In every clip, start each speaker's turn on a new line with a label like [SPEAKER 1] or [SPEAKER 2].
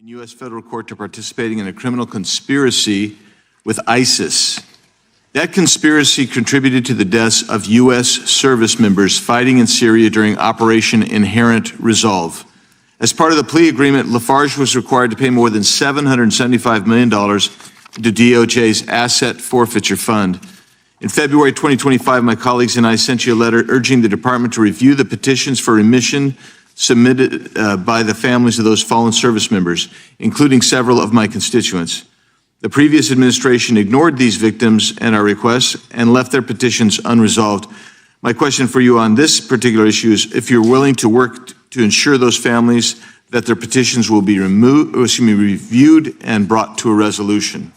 [SPEAKER 1] in U.S. federal court to participating in a criminal conspiracy with ISIS. That conspiracy contributed to the deaths of U.S. service members fighting in Syria during Operation Inherent Resolve. As part of the plea agreement, Lafarge was required to pay more than $775 million to DOJ's Asset Forfeiture Fund. In February 2025, my colleagues and I sent you a letter urging the department to review the petitions for remission submitted by the families of those fallen service members, including several of my constituents. The previous administration ignored these victims and our requests and left their petitions unresolved. My question for you on this particular issue is if you're willing to work to ensure those families that their petitions will be reviewed and brought to a resolution.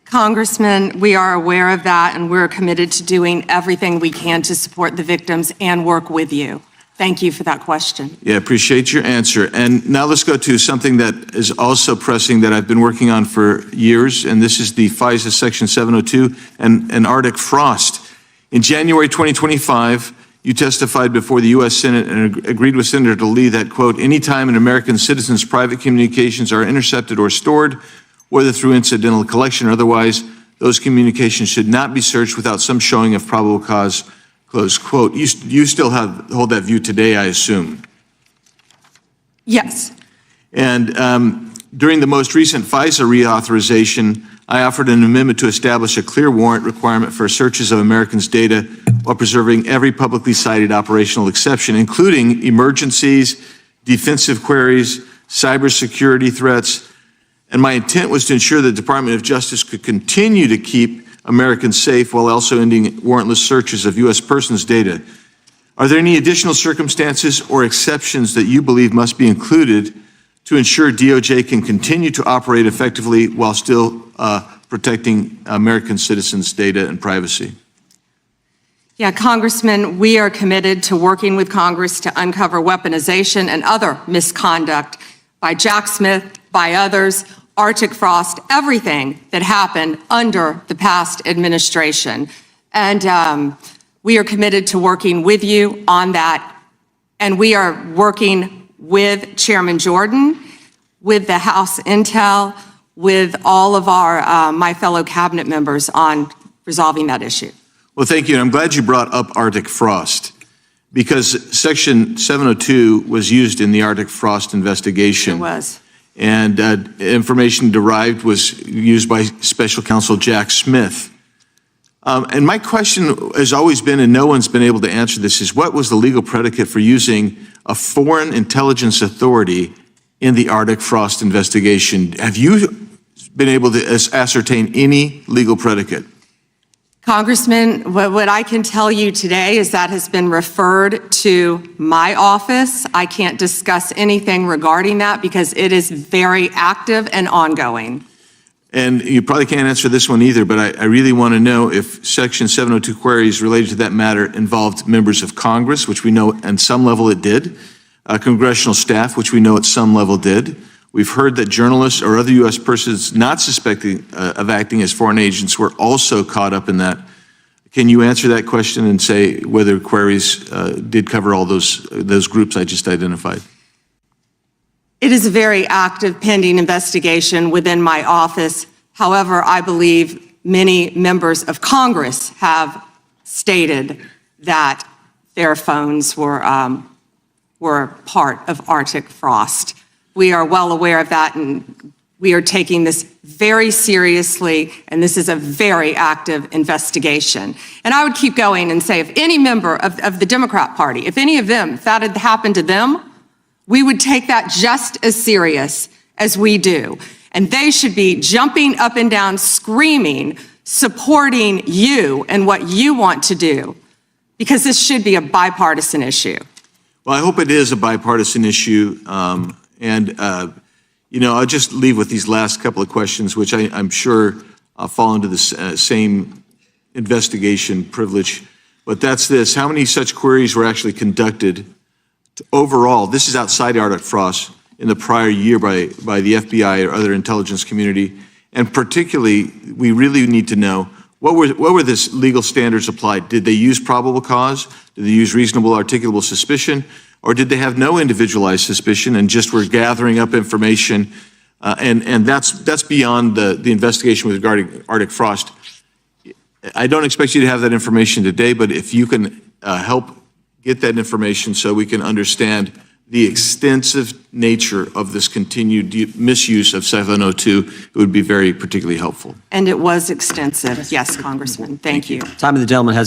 [SPEAKER 2] Congressman, we are aware of that, and we're committed to doing everything we can to support the victims and work with you. Thank you for that question.
[SPEAKER 1] Yeah, appreciate your answer. And now let's go to something that is also pressing that I've been working on for years, and this is the FISA Section 702 and Arctic frost. In January 2025, you testified before the U.S. Senate and agreed with Senator Lee that, quote, anytime an American citizen's private communications are intercepted or stored, whether through incidental collection or otherwise, those communications should not be searched without some showing of probable cause, close quote. You still hold that view today, I assume?
[SPEAKER 2] Yes.
[SPEAKER 1] And during the most recent FISA reauthorization, I offered an amendment to establish a clear warrant requirement for searches of Americans' data while preserving every publicly cited operational exception, including emergencies, defensive queries, cybersecurity threats. And my intent was to ensure the Department of Justice could continue to keep Americans safe while also ending warrantless searches of U.S. persons' data. Are there any additional circumstances or exceptions that you believe must be included to ensure DOJ can continue to operate effectively while still protecting American citizens' data and privacy?
[SPEAKER 2] Yeah, Congressman, we are committed to working with Congress to uncover weaponization and other misconduct by Jack Smith, by others, Arctic frost, everything that happened under the past administration. And we are committed to working with you on that. And we are working with Chairman Jordan, with the House Intel, with all of our my fellow cabinet members on resolving that issue.
[SPEAKER 1] Well, thank you. And I'm glad you brought up Arctic frost because Section 702 was used in the Arctic frost investigation.
[SPEAKER 2] It was.
[SPEAKER 1] And information derived was used by Special Counsel Jack Smith. And my question has always been, and no one's been able to answer this, is what was the legal predicate for using a foreign intelligence authority in the Arctic frost investigation? Have you been able to ascertain any legal predicate?
[SPEAKER 2] Congressman, what I can tell you today is that has been referred to my office. I can't discuss anything regarding that because it is very active and ongoing.
[SPEAKER 1] And you probably can't answer this one either, but I really want to know if Section 702 queries related to that matter involved members of Congress, which we know at some level it did, congressional staff, which we know at some level did. We've heard that journalists or other U.S. persons not suspecting of acting as foreign agents were also caught up in that. Can you answer that question and say whether queries did cover all those groups I just identified?
[SPEAKER 2] It is a very active pending investigation within my office. However, I believe many members of Congress have stated that their phones were part of Arctic frost. We are well aware of that, and we are taking this very seriously, and this is a very active investigation. And I would keep going and say if any member of the Democrat Party, if any of them, if that had happened to them, we would take that just as serious as we do. And they should be jumping up and down, screaming, supporting you and what you want to do, because this should be a bipartisan issue.
[SPEAKER 1] Well, I hope it is a bipartisan issue. You know, I'll just leave with these last couple of questions, which I'm sure fall into the same investigation privilege. But that's this. How many such queries were actually conducted overall? This is outside Arctic frost in the prior year by the FBI or other intelligence community. And particularly, we really need to know what were the legal standards applied? Did they use probable cause? Did they use reasonable articulable suspicion? Or did they have no individualized suspicion and just were gathering up information And that's beyond the investigation with regarding Arctic frost. I don't expect you to have that information today, but if you can help get that information so we can understand the extensive nature of this continued misuse of 702, it would be very particularly helpful.
[SPEAKER 2] And it was extensive. Yes, Congressman. Thank you.
[SPEAKER 3] Time of the gentleman has